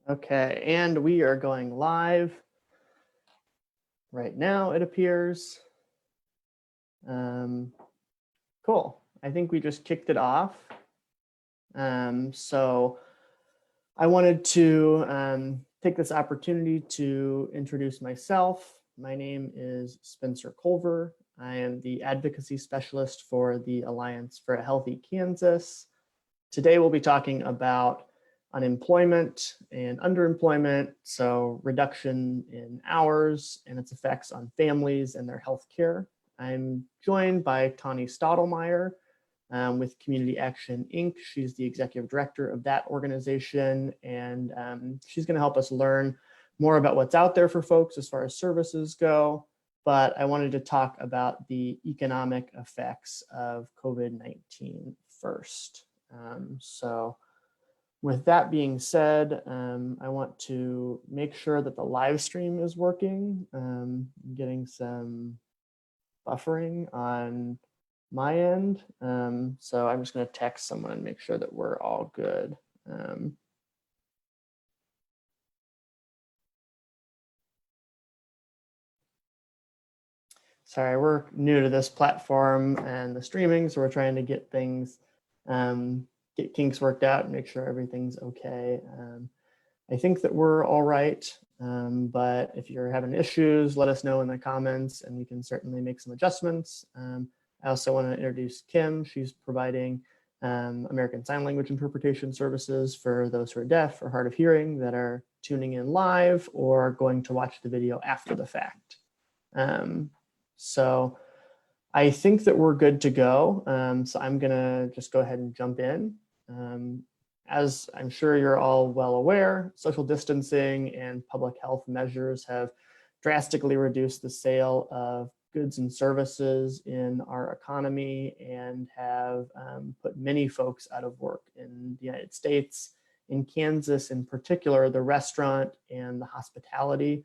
Okay, and we are going live right now, it appears. Cool. I think we just kicked it off. So I wanted to take this opportunity to introduce myself. My name is Spencer Culver. I am the advocacy specialist for the Alliance for a Healthy Kansas. Today we'll be talking about unemployment and underemployment, so reduction in hours and its effects on families and their health care. I'm joined by Tani Stottlemyre with Community Action, Inc. She's the executive director of that organization, and she's going to help us learn more about what's out there for folks as far as services go. But I wanted to talk about the economic effects of COVID-19 first. So with that being said, I want to make sure that the live stream is working. Getting some buffering on my end. So I'm just going to text someone and make sure that we're all good. Sorry, we're new to this platform and the streaming, so we're trying to get things, get kinks worked out and make sure everything's okay. I think that we're all right, but if you're having issues, let us know in the comments and we can certainly make some adjustments. I also want to introduce Kim. She's providing American Sign Language interpretation services for those who are deaf or hard of hearing that are tuning in live or going to watch the video after the fact. So I think that we're good to go. So I'm gonna just go ahead and jump in. As I'm sure you're all well aware, social distancing and public health measures have drastically reduced the sale of goods and services in our economy and have put many folks out of work in the United States. In Kansas in particular, the restaurant and the hospitality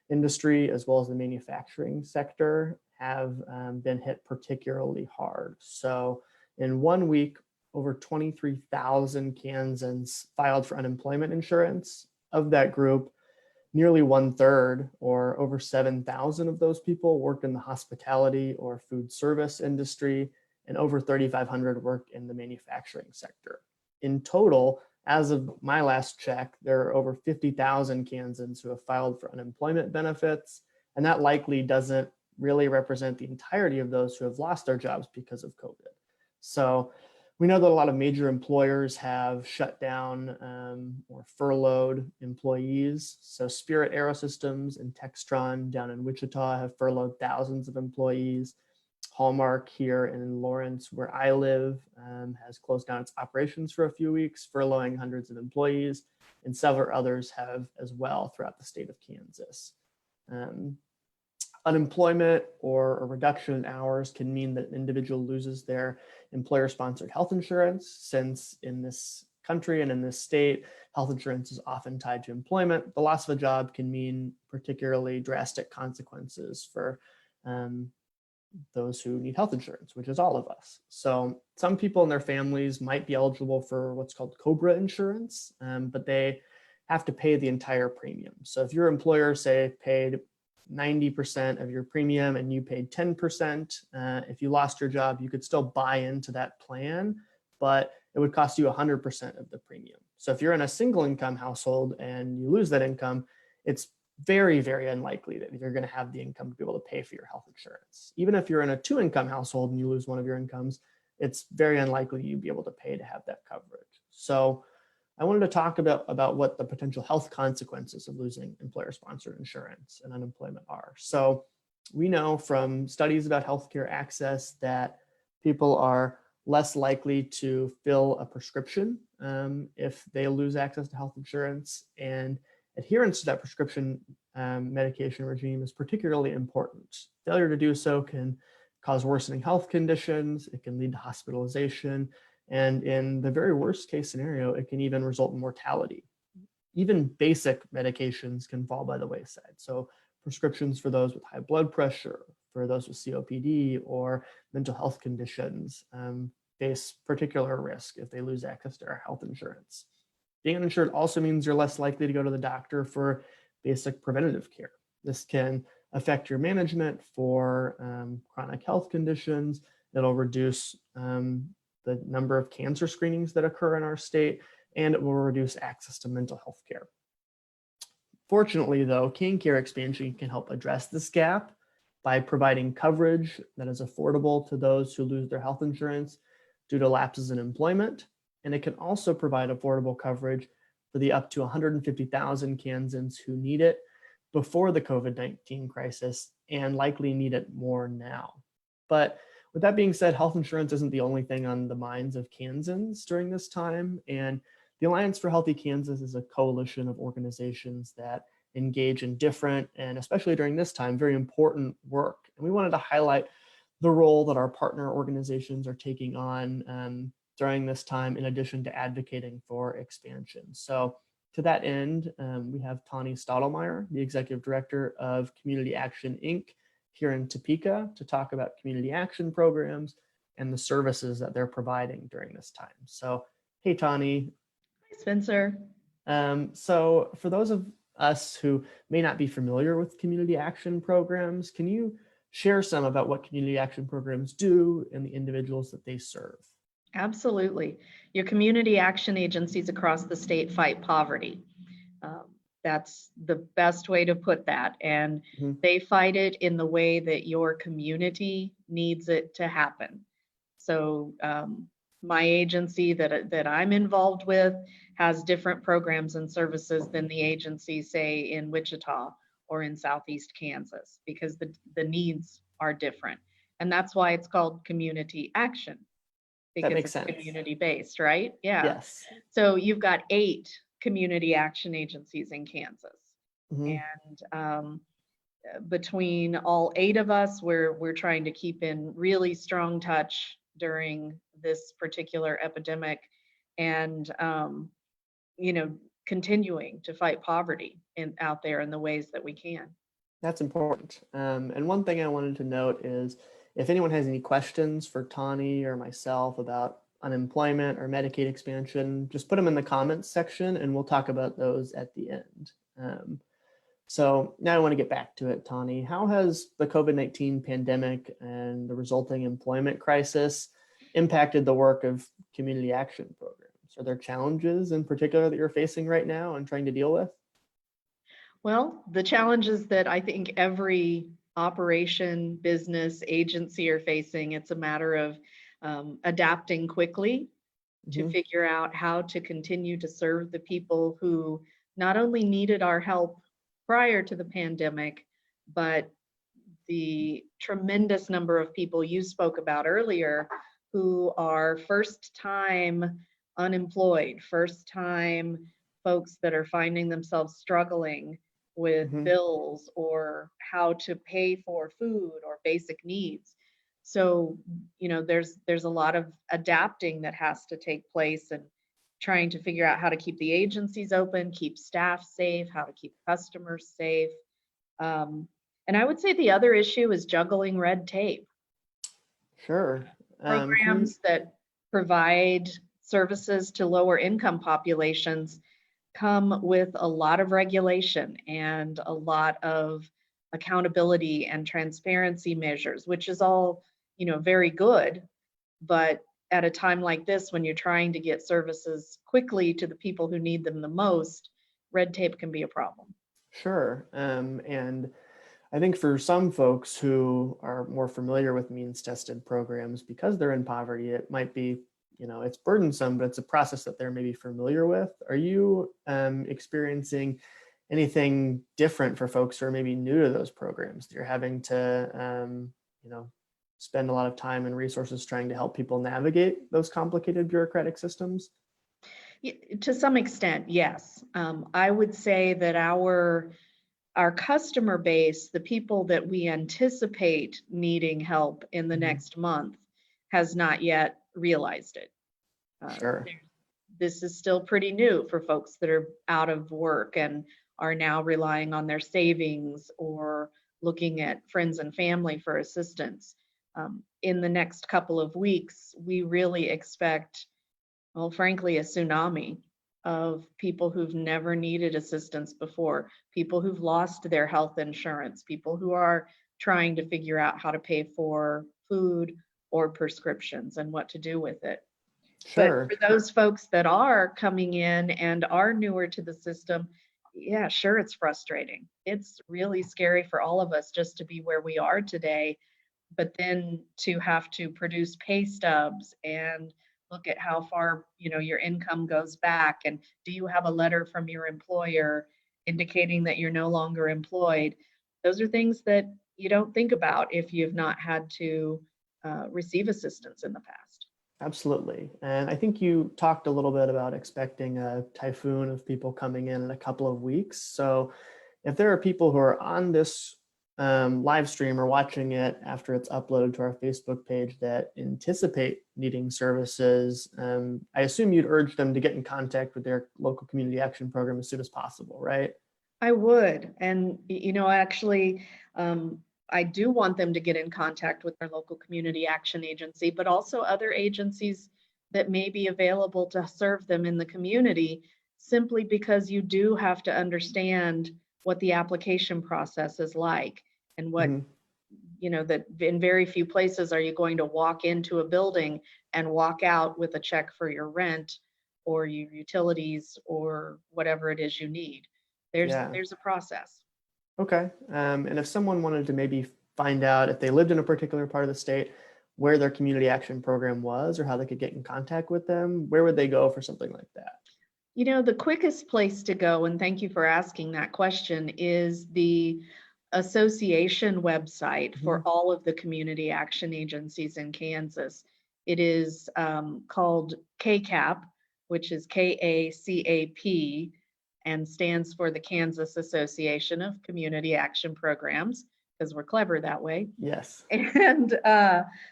industry, as well as the manufacturing sector, have been hit particularly hard. So in 1 week, over 23,000 Kansans filed for unemployment insurance. Of that group, nearly 1/3, or over 7,000 of those people, worked in the hospitality or food service industry, and over 3,500 worked in the manufacturing sector. In total, as of my last check, there are over 50,000 Kansans who have filed for unemployment benefits, and that likely doesn't really represent the entirety of those who have lost their jobs because of COVID. So we know that a lot of major employers have shut down or furloughed employees. So Spirit Aerosystems and Textron down in Wichita have furloughed thousands of employees. Hallmark here in Lawrence, where I live, has closed down its operations for a few weeks, furloughing hundreds of employees, and several others have as well throughout the state of Kansas. Unemployment or a reduction in hours can mean that an individual loses their employer-sponsored health insurance, since in this country and in this state, health insurance is often tied to employment. The loss of a job can mean particularly drastic consequences for those who need health insurance, which is all of us. So some people and their families might be eligible for what's called COBRA insurance, but they have to pay the entire premium. So if your employer, say, paid 90% of your premium and you paid 10%, if you lost your job, you could still buy into that plan, but it would cost you 100% of the premium. So if you're in a single income household and you lose that income, it's very, very unlikely that you're going to have the income to be able to pay for your health insurance. Even if you're in a 2-income household and you lose one of your incomes, it's very unlikely you'd be able to pay to have that coverage. So I wanted to talk about what the potential health consequences of losing employer-sponsored insurance and unemployment are. So we know from studies about healthcare access that people are less likely to fill a prescription if they lose access to health insurance, and adherence to that prescription medication regime is particularly important. Failure to do so can cause worsening health conditions, it can lead to hospitalization, and in the very worst case scenario, it can even result in mortality. Even basic medications can fall by the wayside. So prescriptions for those with high blood pressure, for those with COPD or mental health conditions face particular risk if they lose access to our health insurance. Being uninsured also means you're less likely to go to the doctor for basic preventative care. This can affect your management for chronic health conditions. It'll reduce the number of cancer screenings that occur in our state, and it will reduce access to mental health care. Fortunately, though, Care Expansion can help address this gap by providing coverage that is affordable to those who lose their health insurance due to lapses in employment. And it can also provide affordable coverage for the up to 150,000 Kansans who need it before the COVID-19 crisis and likely need it more now. But with that being said, health insurance isn't the only thing on the minds of Kansans during this time. And the Alliance for Healthy Kansas is a coalition of organizations that engage in different, and especially during this time, very important work. And we wanted to highlight the role that our partner organizations are taking on during this time, in addition to advocating for expansion. So to that end, we have Tani Stottlemyre, the Executive Director of Community Action, Inc., here in Topeka to talk about community action programs and the services that they're providing during this time. So, hey, Tani. Hi, Spencer. So for those of us who may not be familiar with community action programs, can you share some about what community action programs do and the individuals that they serve? Absolutely. Your community action agencies across the state fight poverty. That's the best way to put that. And they fight it in the way that your community needs it to happen. So my agency that I'm involved with has different programs and services than the agency, say, in Wichita or in Southeast Kansas, because the needs are different. And that's why it's called community action, because it's community-based, right? Yeah. Yes. So you've got 8 community action agencies in Kansas. And between all 8 of us, we're trying to keep in really strong touch during this particular epidemic, and continuing to fight poverty out there in the ways that we can. That's important. And one thing I wanted to note is, if anyone has any questions for Tani or myself about unemployment or Medicaid expansion, just put them in the comments section and we'll talk about those at the end. So now I want to get back to it, Tani. How has the COVID-19 pandemic and the resulting employment crisis impacted the work of community action programs? Are there challenges in particular that you're facing right now and trying to deal with? Well, the challenges that I think every operation, business, agency are facing, it's a matter of adapting quickly to figure out how to continue to serve the people who not only needed our help prior to the pandemic, but the tremendous number of people you spoke about earlier who are first-time unemployed, first-time folks that are finding themselves struggling with bills or how to pay for food or basic needs. So, there's a lot of adapting that has to take place, and trying to figure out how to keep the agencies open, keep staff safe, how to keep customers safe. And I would say the other issue is juggling red tape. Sure. Programs that provide services to lower income populations come with a lot of regulation and a lot of accountability and transparency measures, which is all, very good. But at a time like this, when you're trying to get services quickly to the people who need them the most, red tape can be a problem. Sure. And I think for some folks who are more familiar with means-tested programs, because they're in poverty, it might be, it's burdensome, but it's a process that they're maybe familiar with. Are you experiencing anything different for folks who are maybe new to those programs that you're having to, spend a lot of time and resources trying to help people navigate those complicated bureaucratic systems? To some extent, yes. I would say that our customer base, the people that we anticipate needing help in the next month, has not yet realized it. Sure. This is still pretty new for folks that are out of work and are now relying on their savings or looking at friends and family for assistance. In the next couple of weeks, we really expect, well, frankly, a tsunami of people who've never needed assistance before, people who've lost their health insurance, people who are trying to figure out how to pay for food or prescriptions and what to do with it. But Sure. for those folks that are coming in and are newer to the system, yeah, sure, it's frustrating. It's really scary for all of us just to be where we are today, but then to have to produce pay stubs and look at how far, your income goes back, and do you have a letter from your employer indicating that you're no longer employed? Those are things that you don't think about if you've not had to receive assistance in the past. Absolutely. And I think you talked a little bit about expecting a typhoon of people coming in a couple of weeks. So if there are people who are on this live stream or watching it after it's uploaded to our Facebook page that anticipate needing services, I assume you'd urge them to get in contact with their local community action program as soon as possible, right? I would. And, actually, I do want them to get in contact with their local community action agency, but also other agencies that may be available to serve them in the community, simply because you do have to understand what the application process is like, and what, Mhm. that in very few places are you going to walk into a building and walk out with a check for your rent or your utilities or whatever it is you need. there's Yeah. there's a process. Okay. And if someone wanted to maybe find out if they lived in a particular part of the state, where their community action program was or how they could get in contact with them, where would they go for something like that? The quickest place to go, and thank you for asking that question, is the association website for Mhm. all of the community action agencies in Kansas. It is called KCAP, which is KACAP, and stands for the Kansas Association of Community Action Programs, because we're clever that way. Yes. And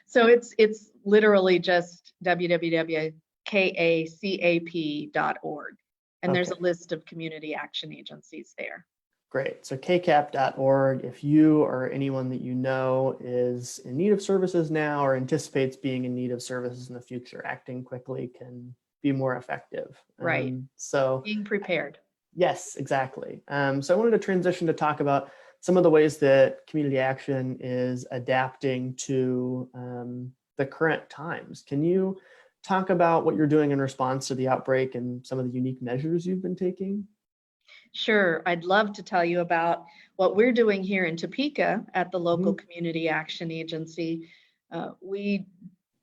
so it's literally just www.kacap.org. And there's a Okay. list of community action agencies there. Great. So kcap.org, if you or anyone that you know is in need of services now or anticipates being in need of services in the future, acting quickly can be more effective. Right. So Being prepared. yes, exactly. So I wanted to transition to talk about some of the ways that community action is adapting to the current times. Can you talk about what you're doing in response to the outbreak and some of the unique measures you've been taking? Sure, I'd love to tell you about what we're doing here in Topeka at the local Mhm. community action agency. We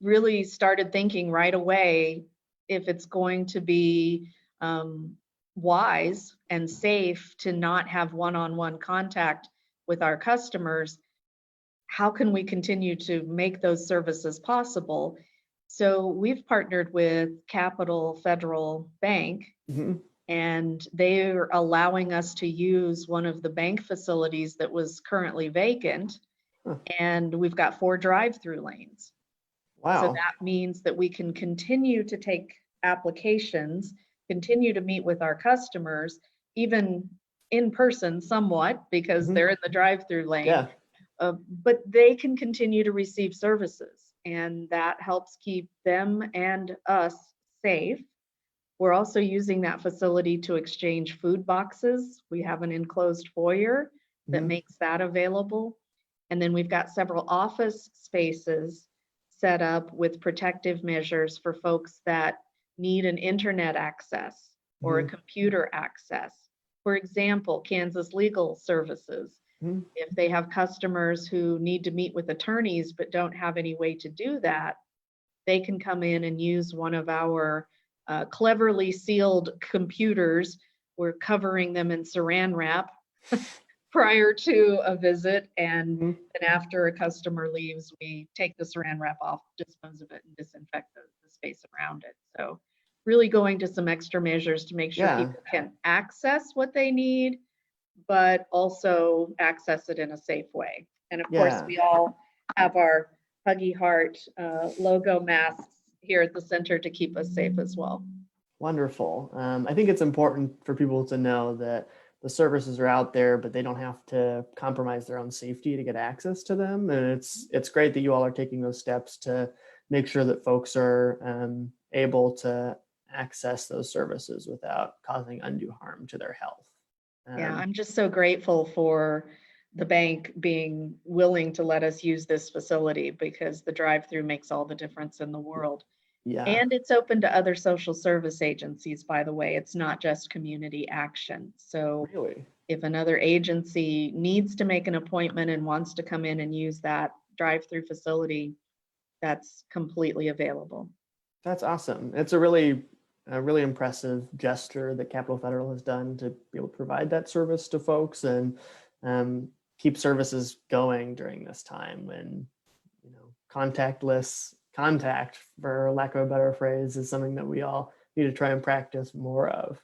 really started thinking right away, if it's going to be um, wise and safe to not have one-on-one contact with our customers, how can we continue to make those services possible? So we've partnered with Capital Federal Bank, Mhm. and they're allowing us to use one of the bank facilities that was currently vacant. Huh. And we've got 4 drive-through lanes. So Wow. that means that we can continue to take applications, continue to meet with our customers, even in person somewhat, because Mhm. they're in the drive-through lane, Yeah. but they can continue to receive services, and that helps keep them and us safe. We're also using that facility to exchange food boxes. We have an enclosed foyer that Mhm. makes that available. And then we've got several office spaces set up with protective measures for folks that need an internet access or a Mhm. computer access. For example, Kansas Legal Services, Mhm. if they have customers who need to meet with attorneys but don't have any way to do that, they can come in and use one of our cleverly sealed computers. We're covering them in saran wrap prior to a visit, and Mhm. then after a customer leaves, we take the saran wrap off, dispose of it, and disinfect the space around it. So really going to some extra measures to make sure Yeah. people can access what they need, but also access it in a safe way. And of course, Yeah. we all have our Huggy Heart logo masks here at the center to keep us safe as well. Wonderful. I think it's important for people to know that the services are out there, but they don't have to compromise their own safety to get access to them. And it's great that you all are taking those steps to make sure that folks are able to access those services without causing undue harm to their health. Yeah, I'm just so grateful for the bank being willing to let us use this facility, because the drive-through makes all the difference in the world. Yeah, And it's open to other social service agencies, by the way. It's not just community action. So really. if another agency needs to make an appointment and wants to come in and use that drive-through facility, that's completely available. That's awesome. It's a really impressive gesture that Capital Federal has done to be able to provide that service to folks and keep services going during this time when, contactless contact, for lack of a better phrase, is something that we all need to try and practice more of.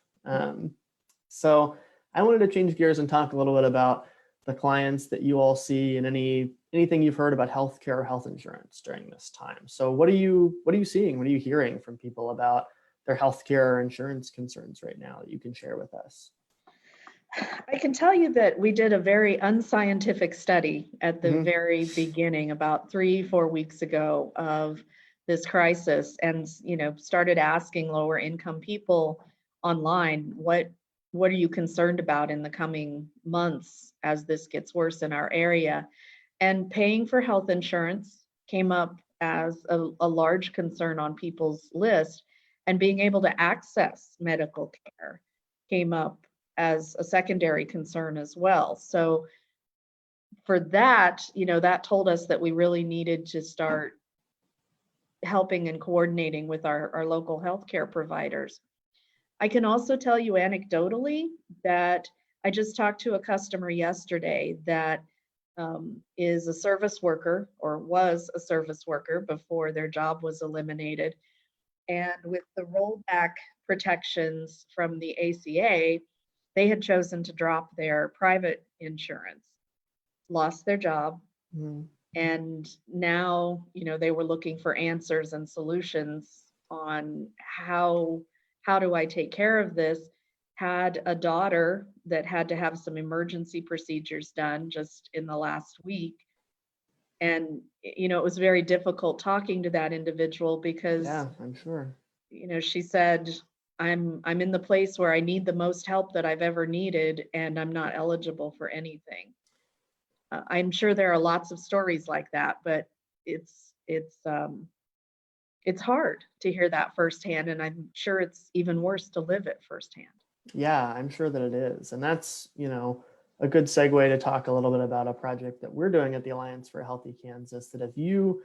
So I wanted to change gears and talk a little bit about the clients that you all see and anything you've heard about healthcare or health insurance during this time. So what are you seeing? What are you hearing from people about their healthcare or insurance concerns right now that you can share with us? I can tell you that we did a very unscientific study at the Mhm. very beginning, about 3, 4 weeks ago, of this crisis, and started asking lower income people online, what are you concerned about in the coming months as this gets worse in our area? And paying for health insurance came up as a large concern on people's list, and being able to access medical care came up as a secondary concern as well. So for that, that told us that we really needed to start helping and coordinating with our local healthcare providers. I can also tell you anecdotally that I just talked to a customer yesterday that is a service worker, or was a service worker before their job was eliminated. And with the rollback protections from the ACA, they had chosen to drop their private insurance, lost their job, Mhm. and now, they were looking for answers and solutions on how do I take care of this? Had a daughter that had to have some emergency procedures done just in the last week. And, it was very difficult talking to that individual because, Yeah, I'm sure. she said, I'm in the place where I need the most help that I've ever needed, and I'm not eligible for anything. I'm sure there are lots of stories like that, but it's hard to hear that firsthand, and I'm sure it's even worse to live it firsthand. Yeah, I'm sure that it is. And that's, a good segue to talk a little bit about a project that we're doing at the Alliance for a Healthy Kansas, that if you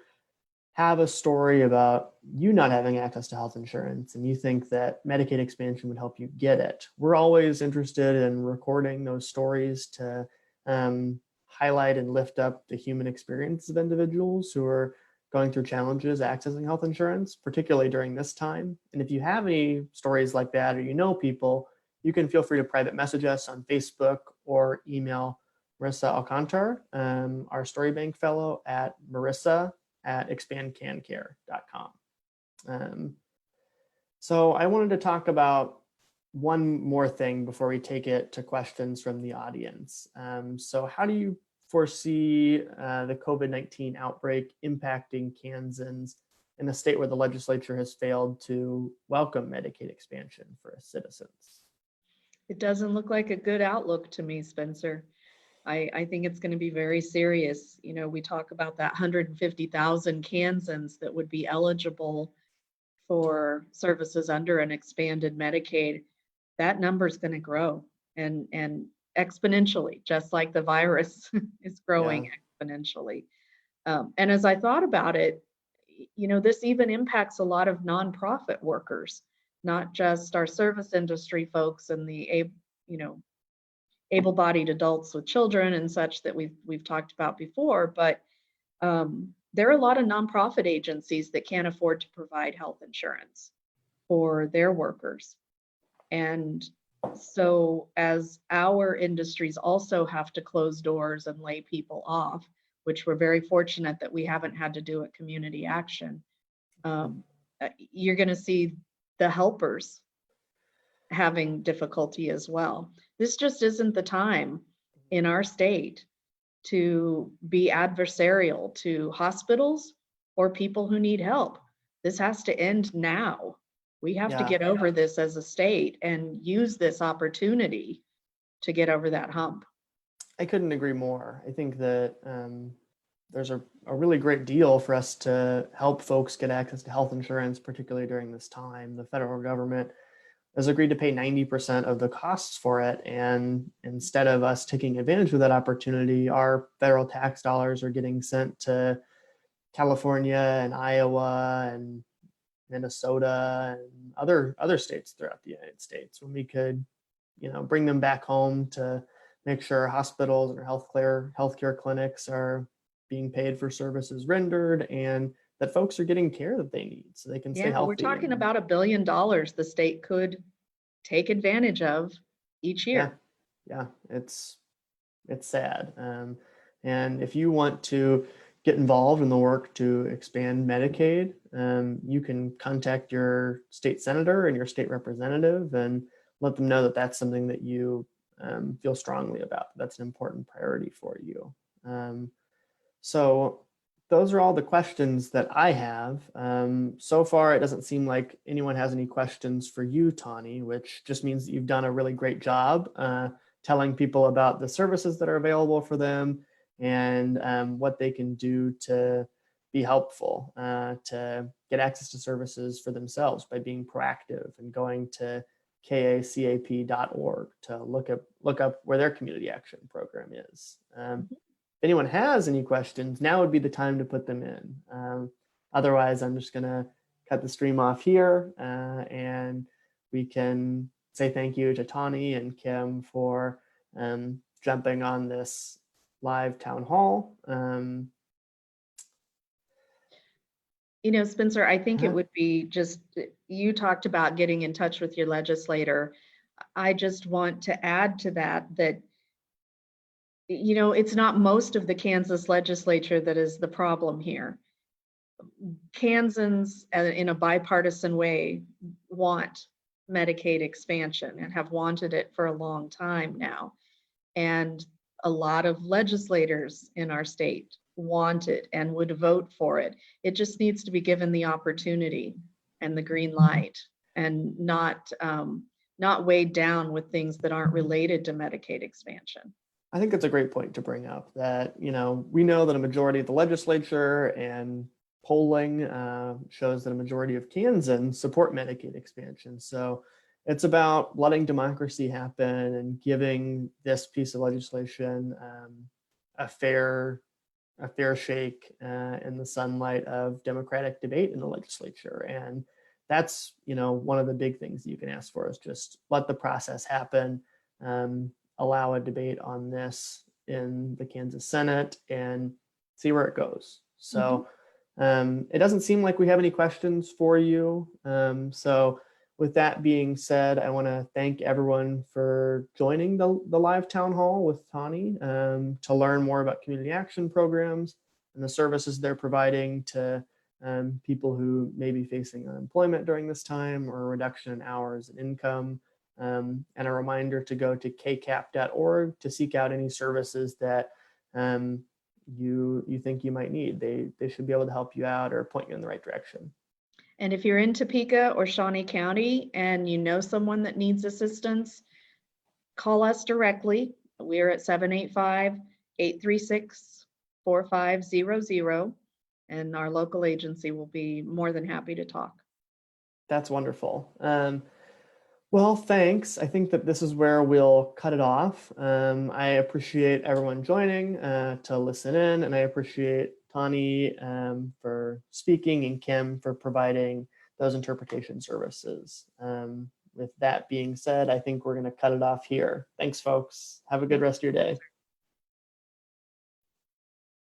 have a story about you not having access to health insurance and you think that Medicaid expansion would help you get it, we're always interested in recording those stories to highlight and lift up the human experience of individuals who are going through challenges accessing health insurance, particularly during this time. And if you have any stories like that, or people, you can feel free to private message us on Facebook or email Marissa Alcantar, our Story Bank Fellow, at marissa@expandcancare.com. So I wanted to talk about one more thing before we take it to questions from the audience. So how do you foresee the COVID-19 outbreak impacting Kansans in a state where the legislature has failed to welcome Medicaid expansion for its citizens? It doesn't look like a good outlook to me, Spencer. I think it's going to be very serious. We talk about that 150,000 Kansans that would be eligible for services under an expanded Medicaid. That number is going to grow and exponentially, just like the virus is growing Yeah. exponentially. And as I thought about it, this even impacts a lot of nonprofit workers, not just our service industry folks and the able-bodied adults with children and such that we've talked about before, but there are a lot of nonprofit agencies that can't afford to provide health insurance for their workers. And so as our industries also have to close doors and lay people off, which we're very fortunate that we haven't had to do at Community Action, you're going to see the helpers having difficulty as well. This just isn't the time in our state to be adversarial to hospitals or people who need help. This has to end now. We have to Yeah, get over this as a state and use this opportunity to get over that hump. I couldn't agree more. I think that there's a really great deal for us to help folks get access to health insurance, particularly during this time. The federal government has agreed to pay 90% of the costs for it. And instead of us taking advantage of that opportunity, our federal tax dollars are getting sent to California and Iowa and Minnesota and other states throughout the United States, when we could, bring them back home to make sure hospitals and our healthcare clinics are being paid for services rendered, and that folks are getting care that they need so they can stay Yeah, we're healthy. talking And about $1 billion the state could take advantage of each yeah, year. yeah, it's sad. And if you want to get involved in the work to expand Medicaid, you can contact your state senator and your state representative and let them know that that's something that you feel strongly about. That's an important priority for you. So those are all the questions that I have. So far, it doesn't seem like anyone has any questions for you, Tawny, which just means that you've done a really great job telling people about the services that are available for them and what they can do to be helpful to get access to services for themselves by being proactive and going to kacap.org to look up where their community action program is. If anyone has any questions, now would be the time to put them in. Otherwise, I'm just going to cut the stream off here and we can say thank you to Tawny and Kim for jumping on this live town hall. Spencer, I think it Uh-huh. would be just, you talked about getting in touch with your legislator. I just want to add to that, it's not most of the Kansas legislature that is the problem here. Kansans, in a bipartisan way, want Medicaid expansion and have wanted it for a long time now. And a lot of legislators in our state want it and would vote for it. It just needs to be given the opportunity and the green light, and not weighed down with things that aren't related to Medicaid expansion. I think that's a great point to bring up, that, we know that a majority of the legislature and polling shows that a majority of Kansans support Medicaid expansion. So it's about letting democracy happen and giving this piece of legislation a fair shake in the sunlight of democratic debate in the legislature. And that's, one of the big things you can ask for, is just let the process happen. Allow a debate on this in the Kansas Senate and see where it goes. So it doesn't seem like we have any questions for you. So with that being said, I want to thank everyone for joining the live town hall with Tawny to learn more about community action programs and the services they're providing to people who may be facing unemployment during this time, or a reduction in hours and income. And a reminder to go to kcap.org to seek out any services that you think you might need. They should be able to help you out or point you in the right direction. And if you're in Topeka or Shawnee County and you know someone that needs assistance, call us directly. We're at 785-836-4500, and our local agency will be more than happy to talk. That's wonderful. Well, thanks. I think that this is where we'll cut it off. I appreciate everyone joining to listen in, and I appreciate Tawny for speaking and Kim for providing those interpretation services. With that being said, I think we're going to cut it off here. Thanks, folks. Have a good rest of your day.